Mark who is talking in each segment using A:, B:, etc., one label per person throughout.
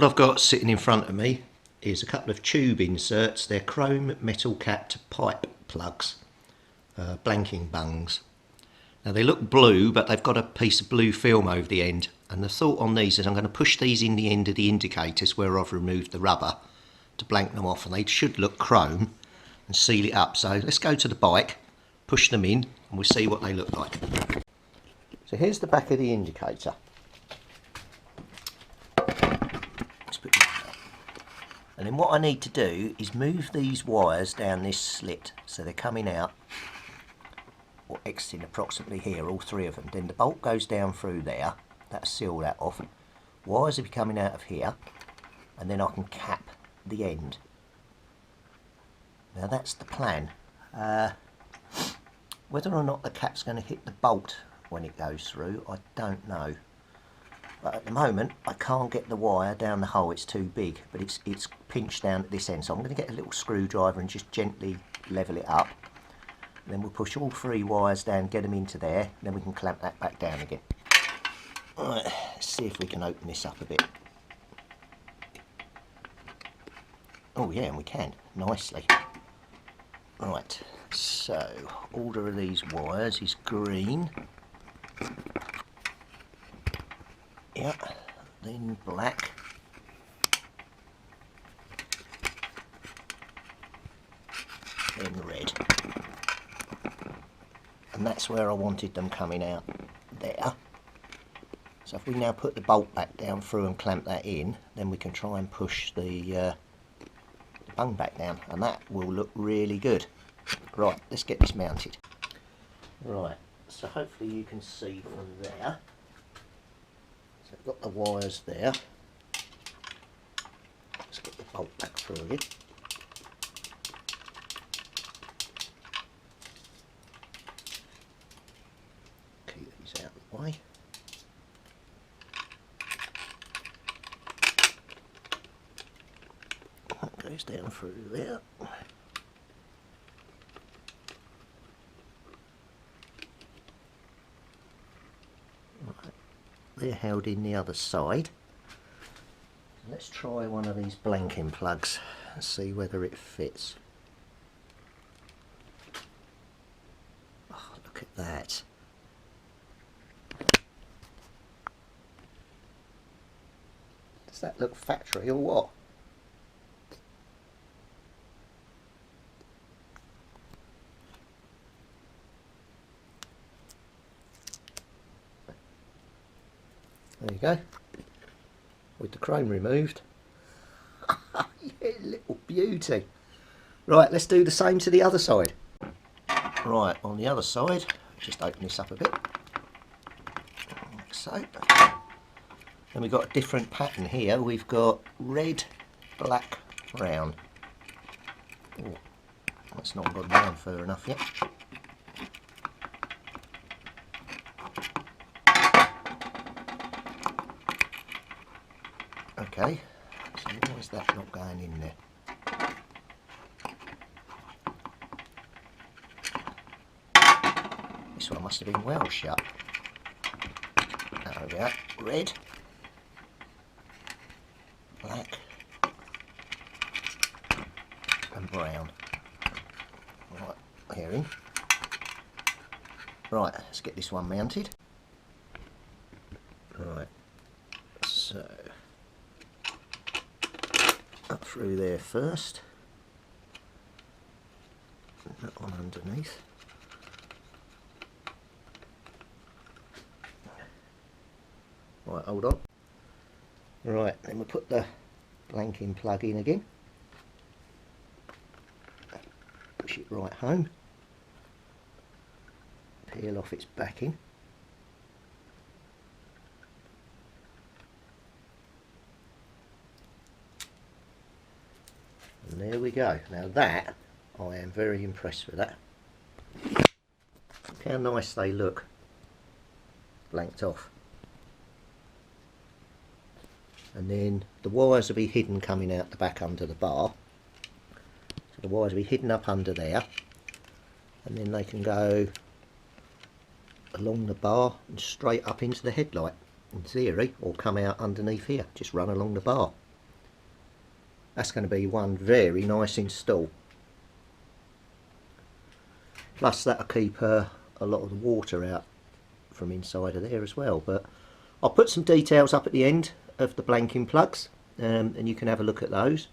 A: What I've got sitting in front of me is a couple of tube inserts. They're chrome metal capped pipe plugs, blanking bungs. Now they look blue, but they've got a piece of blue film over the end, and the thought on these is I'm going to push these in the end of the indicators where I've removed the rubber to blank them off, and they should look chrome, and seal it up. So let's go to the bike, push them in, and we'll see what they look like. So here's the back of the indicator. And then what I need to do is move these wires down this slit so they're coming out or exiting approximately here, all three of them. Then the bolt goes down through there, that'll seal that off. Wires will be coming out of here, and then I can cap the end. Now that's the plan. Whether or not the cap's going to hit the bolt when it goes through, I don't know. But at the moment I can't get the wire down the hole, it's too big, but it's pinched down at this end, so I'm going to get a little screwdriver and just gently level it up. And then we'll push all three wires down, get them into there, and then we can clamp that back down again. Alright, let's see if we can open this up a bit. Oh yeah, and we can, nicely. Right, so order of these wires is green. Yeah, then black. Then red. And that's where I wanted them coming out there. So if we now put the bolt back down through and clamp that in, then we can try and push the bung back down, and that will look really good. Right, let's get this mounted. Right, so hopefully you can see from there. So I've got the wires there. Let's get the bolt back through again. Keep these out of the way. That goes down through there. They're held in the other side. Let's try one of these blanking plugs and see whether it fits. Oh, look at that. Does that look factory or what? There you go, with the chrome removed. Yeah, little beauty. Right, let's do the same to the other side. Right, on the other side, just open this up a bit, like so. Then we've got a different pattern here. We've got red, black, brown. Oh, that's not gone down far enough yet. Okay, so why is that not going in there? This one must have been well shut. There we go. Red, black, and brown. Right, here in. Right, let's get this one mounted. Right, so up through there first, that one underneath. Right, hold on. Right, then we'll put the blanking plug in again. Push it right home. Peel off its backing. And there we go. Now that, I am very impressed with that. Look how nice they look, blanked off. And then the wires will be hidden coming out the back under the bar. So the wires will be hidden up under there, and then they can go along the bar and straight up into the headlight in theory, or come out underneath here, just run along the bar. That's going to be one very nice install. Plus that'll keep a lot of the water out from inside of there as well. But I'll put some details up at the end of the blanking plugs, and you can have a look at those.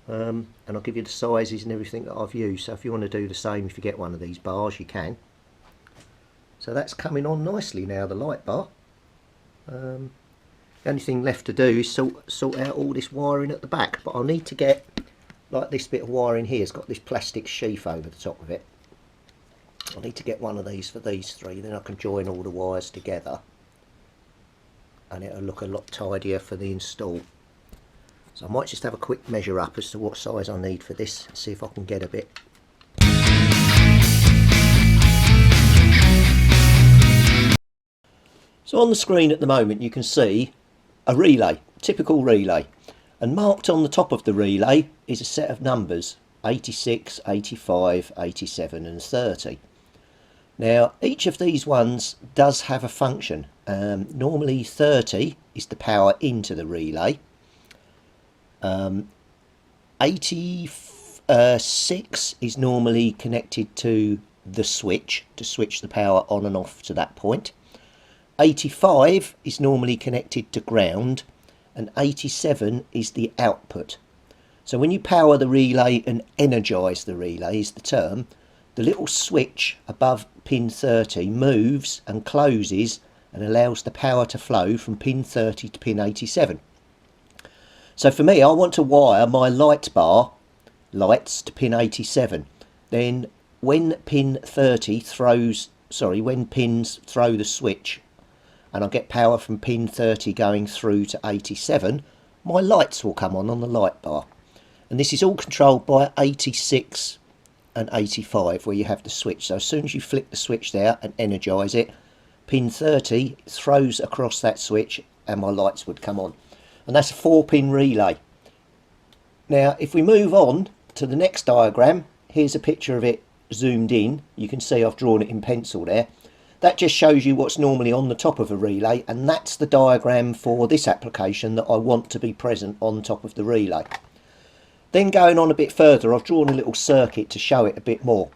A: And I'll give you the sizes and everything that I've used. So if you want to do the same, if you get one of these bars, you can. So that's coming on nicely now, the light bar. The only thing left to do is sort out all this wiring at the back. But I'll need to get, like this bit of wiring here, it's got this plastic sheath over the top of it. I need to get one of these for these three, then I can join all the wires together and it'll look a lot tidier for the install. So I might just have a quick measure up as to what size I need for this and see if I can get a bit. So on the screen at the moment you can see a relay, typical relay, and marked on the top of the relay is a set of numbers 86, 85, 87 and 30. Now each of these ones does have a function. Normally 30 is the power into the relay. 86 is normally connected to the switch to switch the power on and off to that point. 85 is normally connected to ground, and 87 is the output. So when you power the relay and energize the relay is the term, the little switch above pin 30 moves and closes and allows the power to flow from pin 30 to pin 87. So for me, I want to wire my light bar lights to pin 87. Then when pin 30 throws, when pins throw the switch and I get power from pin 30 going through to 87, my lights will come on the light bar. And this is all controlled by 86 and 85 where you have the switch. So as soon as you flick the switch there and energize it, pin 30 throws across that switch and my lights would come on. And that's a 4-pin relay. Now if we move on to the next diagram, here's a picture of it zoomed in. You can see I've drawn it in pencil there. That just shows you what's normally on the top of a relay, and that's the diagram for this application that I want to be present on top of the relay. Then going on a bit further, I've drawn a little circuit to show it a bit more.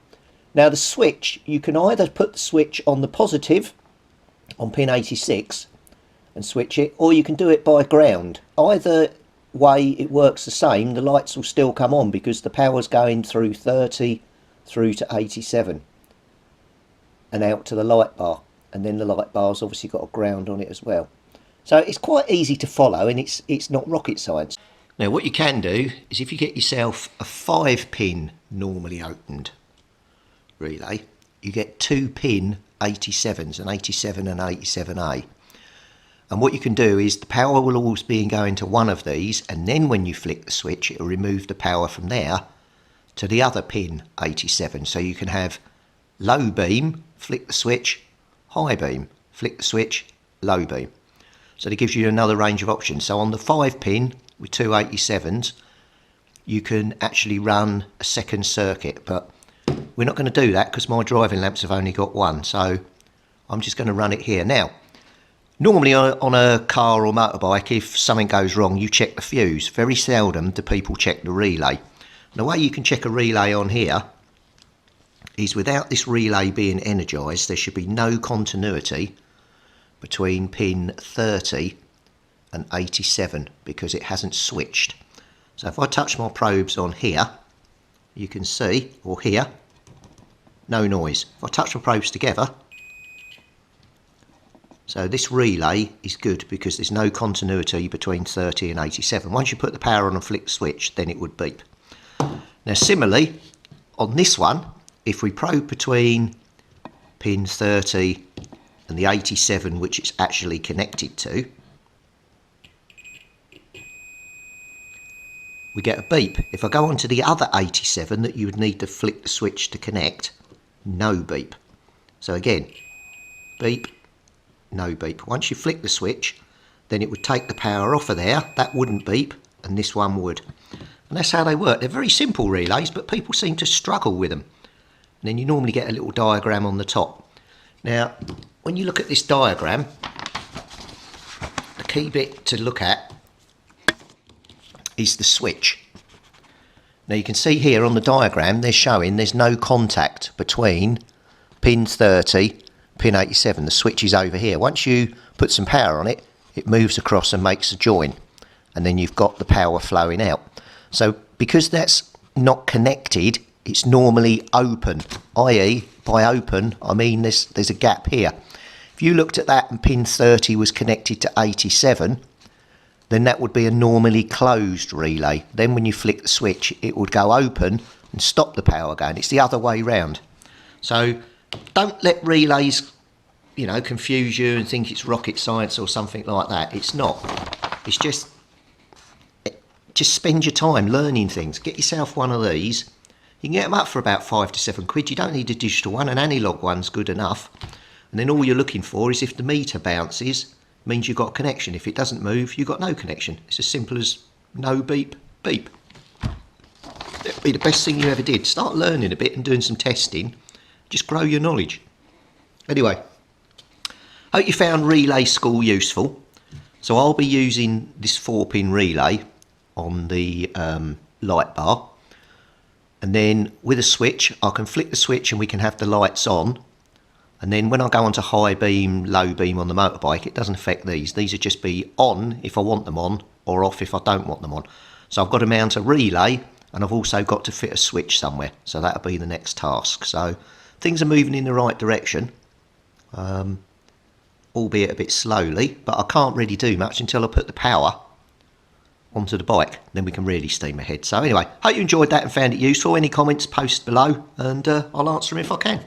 A: Now the switch, you can either put the switch on the positive on pin 86 and switch it, or you can do it by ground. Either way it works the same, the lights will still come on because the power's going through 30 through to 87 and out to the light bar, and then the light bar's obviously got a ground on it as well. So it's quite easy to follow, and it's not rocket science. Now what you can do is if you get yourself a 5-pin normally opened relay, you get 2-pin 87s, an 87 and 87A. And what you can do is the power will always be going to one of these, and then when you flick the switch it will remove the power from there to the other pin 87. So you can have low beam, flick the switch, high beam, flick the switch, low beam. So that gives you another range of options. So on the 5-pin with two 87s, you can actually run a second circuit, but we're not going to do that because my driving lamps have only got one. So I'm just going to run it here. Now, normally on a car or motorbike, if something goes wrong, you check the fuse. Very seldom do people check the relay. And the way you can check a relay on here is without this relay being energized, there should be no continuity between pin 30 and 87 because it hasn't switched. So if I touch my probes on here, you can see, or here, no noise. If I touch my probes together, so this relay is good because there's no continuity between 30 and 87. Once you put the power on and flick the switch, then it would beep. Now similarly, on this one, if we probe between pin 30 and the 87, which it's actually connected to, we get a beep. If I go on to the other 87 that you would need to flick the switch to connect, no beep. So again, beep, no beep. Once you flick the switch, then it would take the power off of there. That wouldn't beep, and this one would. And that's how they work. They're very simple relays, but people seem to struggle with them. And then you normally get a little diagram on the top. Now, when you look at this diagram, the key bit to look at is the switch. Now you can see here on the diagram they're showing there's no contact between pin 30, pin 87. The switch is over here. Once you put some power on it, it moves across and makes a join, and then you've got the power flowing out. So because that's not connected, it's normally open, i.e. by open I mean there's a gap here. If you looked at that and pin 30 was connected to 87, then that would be a normally closed relay. Then when you flick the switch, it would go open and stop the power going. It's the other way round. So don't let relays, confuse you and think it's rocket science or something like that. It's not. It's just spend your time learning things. Get yourself one of these. You can get them up for about £5 to £7. You don't need a digital one. An analog one's good enough. And then all you're looking for is if the meter bounces, means you've got a connection. If it doesn't move, you've got no connection. It's as simple as no beep, beep. That'd be the best thing you ever did. Start learning a bit and doing some testing. Just grow your knowledge. Anyway, hope you found Relay School useful. So I'll be using this 4-pin relay on the light bar. And then with a switch, I can flick the switch and we can have the lights on. And then when I go onto high beam, low beam on the motorbike, it doesn't affect these. These would just be on if I want them on, or off if I don't want them on. So I've got to mount a relay, and I've also got to fit a switch somewhere. So that'll be the next task. So things are moving in the right direction, albeit a bit slowly, but I can't really do much until I put the power onto the bike. Then we can really steam ahead. So anyway, hope you enjoyed that and found it useful. Any comments, post below, and I'll answer them if I can.